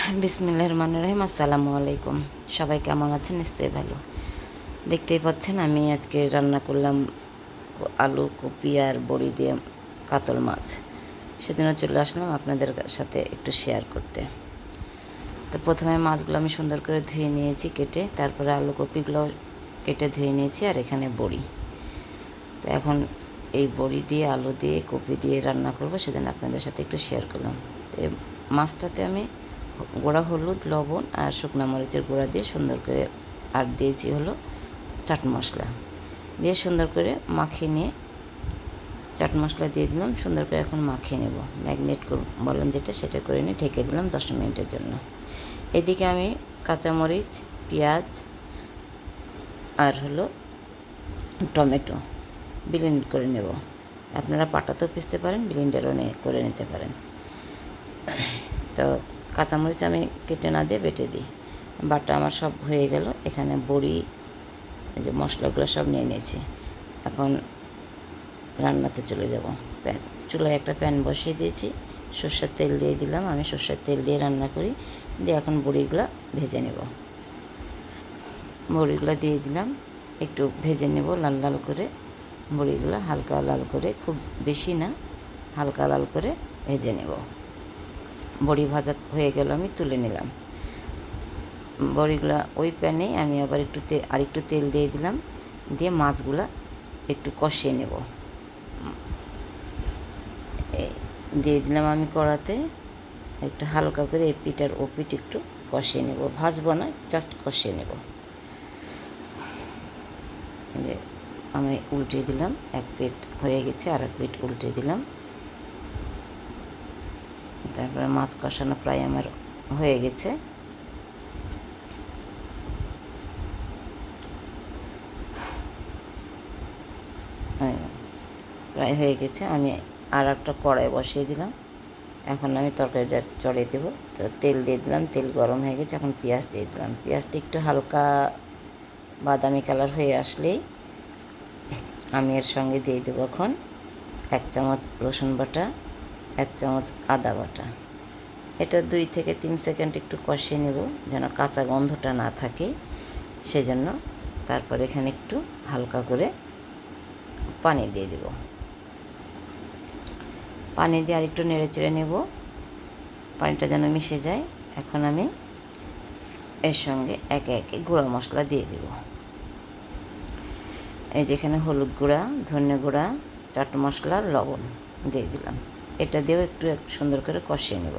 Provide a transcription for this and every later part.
বিসমিল্লাহির রহমানির রহিম। আসসালামু আলাইকুম। সবাই কেমন আছেন? নিশ্চয়ই ভালো। দেখতেই পাচ্ছেন আমি আজকে রান্না করলাম আলু, কপি আর বড়ি দিয়ে কাতল মাছ। সেজন্য চলে আসলাম আপনাদের সাথে একটু শেয়ার করতে। তো প্রথমে মাছগুলো আমি সুন্দর করে ধুয়ে নিয়েছি কেটে, তারপরে আলু কপিগুলো কেটে ধুয়ে নিয়েছি, আর এখানে বড়ি। তো এখন এই বড়ি দিয়ে আলু দিয়ে কপি দিয়ে রান্না করব, সেজন্য আপনাদের সাথে একটু শেয়ার করলাম। তো মাছটাতে আমি গুঁড়া হলুদ, লবণ আর শুকনো মরিচের গুঁড়া দিয়ে সুন্দর করে, আর দিয়েছি হলো চাট মশলা দিয়ে সুন্দর করে মাখিয়ে নিয়ে, চাট মশলা দিয়ে দিলাম, সুন্দর করে এখন মাখিয়ে নেব। ম্যাগনেট বলেন যেটা, সেটা করে নিয়ে ঢেকে দিলাম 10 মিনিটের জন্য। এদিকে আমি কাঁচামরিচ, পেঁয়াজ আর হলো টমেটো ব্লেন্ড করে নেব। আপনারা পাটাতেও পিষতে পারেন, ব্লেন্ডারও করে নিতে পারেন। তো কাঁচামরিচ আমি কেটে না দিয়ে বেটে দিই। বাটা আমার সব হয়ে গেল। এখানে বড়ি, যে মশলাগুলো সব নিয়ে নিয়েছি। এখন রান্নাতে চলে যাব। চুলায় একটা প্যান বসিয়ে দিয়েছি, সর্ষের তেল দিয়ে দিলাম। আমি সর্ষের তেল দিয়ে রান্না করি। দিয়ে এখন বড়িগুলো ভেজে নেব। বড়িগুলো দিয়ে দিলাম, একটু ভেজে নেব লাল লাল করে। বড়িগুলো হালকা লাল করে, খুব বেশি না, হালকা লাল করে ভেজে নেব। বড়ি ভাজা হয়ে গেল, আমি তুলে নিলাম। বড়িগুলো ওই প্যানে আমি আবার একটু তেল দিয়ে দিলাম। দিয়ে মাছগুলা একটু কষিয়ে নেব। দিয়ে দিলাম আমি কড়াতে, একটু হালকা করে এপিট আর ওপিট একটু কষিয়ে নেব। ভাজবো না, জাস্ট কষিয়ে নেব। যে আমি উল্টে দিলাম, এক পিঠ হয়ে গেছে, আর এক পিঠ উল্টে দিলাম। তারপরে মাছ কষানো প্রায় আমার হয়ে গেছে। প্রায় হয়ে গেছে। আমি আর একটা কড়াই বসিয়ে দিলাম। এখন আমি তরকারি চড়িয়ে দেবো। তো তেল দিয়ে দিলাম, তেল গরম হয়ে গেছে। এখন পেঁয়াজ দিয়ে দিলাম। পেঁয়াজটা একটু হালকা বাদামি কালার হয়ে আসলেই আমি এর সঙ্গে দিয়ে দেবো এখন 1 চামচ রসুন বাটা, 1 চামচ আদা বাটা। এটা 2 থেকে 3 সেকেন্ড একটু কষিয়ে নেব, যেন কাঁচা গন্ধটা না থাকে, সেজন্য। তারপর এখানে একটু হালকা করে পানি দিয়ে দেব। পানি দিয়ে আর একটু নেড়ে চেড়ে নেব, পানিটা যেন মিশে যায়। এখন আমি এর সঙ্গে একে একে গুঁড়া মশলা দিয়ে দেব। এই যেখানে হলুদ গুঁড়া, ধনে গুঁড়া, চাট মশলা, লবণ দিয়ে দিলাম। এটা দিয়েও একটু সুন্দর করে কষিয়ে নেব।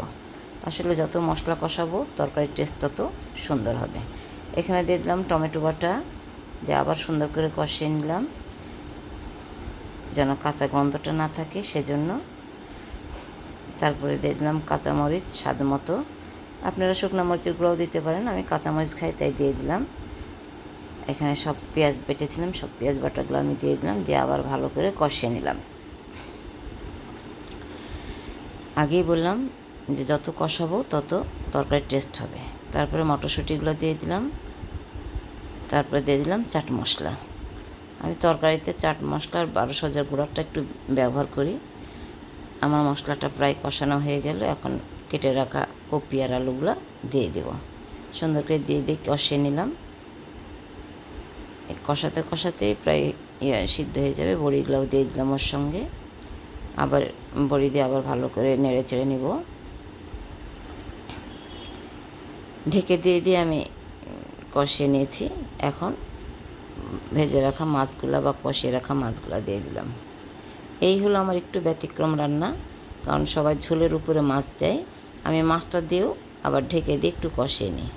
আসলে যত মশলা কষাবো তরকারির টেস্ট তত সুন্দর হবে। এখানে দিয়ে দিলাম টমেটো বাটা, দিয়ে আবার সুন্দর করে কষিয়ে নিলাম, যেন কাঁচা গন্ধটা না থাকে, সেজন্য। তারপরে দিয়ে দিলাম কাঁচামরিচ স্বাদ মতো। আপনারা শুকনো মরিচের গুঁড়াও দিতে পারেন, আমি কাঁচামরিচ খাই তাই দিয়ে দিলাম। এখানে সব পেঁয়াজ বেটেছিলাম, সব পেঁয়াজ বাটাগুলো আমি দিয়ে দিলাম, দিয়ে আবার ভালো করে কষিয়ে নিলাম। আগেই বললাম যে যত কষাবো তত তরকারির টেস্ট হবে। তারপরে মটরশুঁটিগুলো দিয়ে দিলাম, তারপরে দিয়ে দিলাম চাট মশলা। আমি তরকারিতে চাট মশলার 12 গুঁড়াটা একটু ব্যবহার করি। আমার মশলাটা প্রায় কষানো হয়ে গেল। এখন কেটে রাখা কপি আর আলুগুলো দিয়ে দেব। সুন্দর করে দিয়ে কষিয়ে নিলাম। কষাতে কষাতেই প্রায় সিদ্ধ হয়ে যাবে। বড়িগুলোও দিয়ে দিলাম ওর সঙ্গে। আবার বড়ি দিয়ে আবার ভালো করে নেড়ে চেড়ে নিব। ঢেকে দিয়ে আমি কষিয়ে নিয়েছি। এখন ভেজে রাখা মাছগুলো বা কষিয়ে রাখা মাছগুলো দিয়ে দিলাম। এই হলো আমার একটু ব্যতিক্রম রান্না, কারণ সবাই ঝোলের উপরে মাছ দেয়। আমি মাছটা দিয়েও আবার ঢেকে দিয়ে একটু কষিয়ে নিই।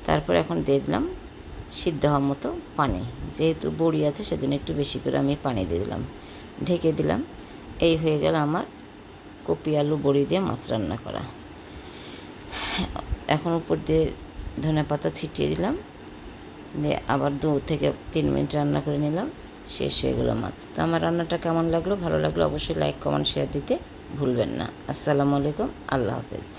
তারপর এখন দিয়ে দিলাম সিদ্ধ হওয়ার মতো পানি। যেহেতু বড়ি আছে সেদিন একটু বেশি করে আমি পানি দিয়ে দিলাম, ঢেকে দিলাম। এই হয়ে গেল আমার কপি আলু বড়ি দিয়ে মাছ রান্না করা। এখন উপর দিয়ে ধনেপাতা ছিটিয়ে দিলাম, দিয়ে আবার 2 থেকে 3 মিনিট রান্না করে নিলাম। শেষ হয়ে গেল মাছ। তো আমার রান্নাটা কেমন লাগলো, ভালো লাগলো অবশ্যই লাইক, কমেন্ট, শেয়ার দিতে ভুলবেন না। আসসালামু আলাইকুম, আল্লাহ হাফেজ।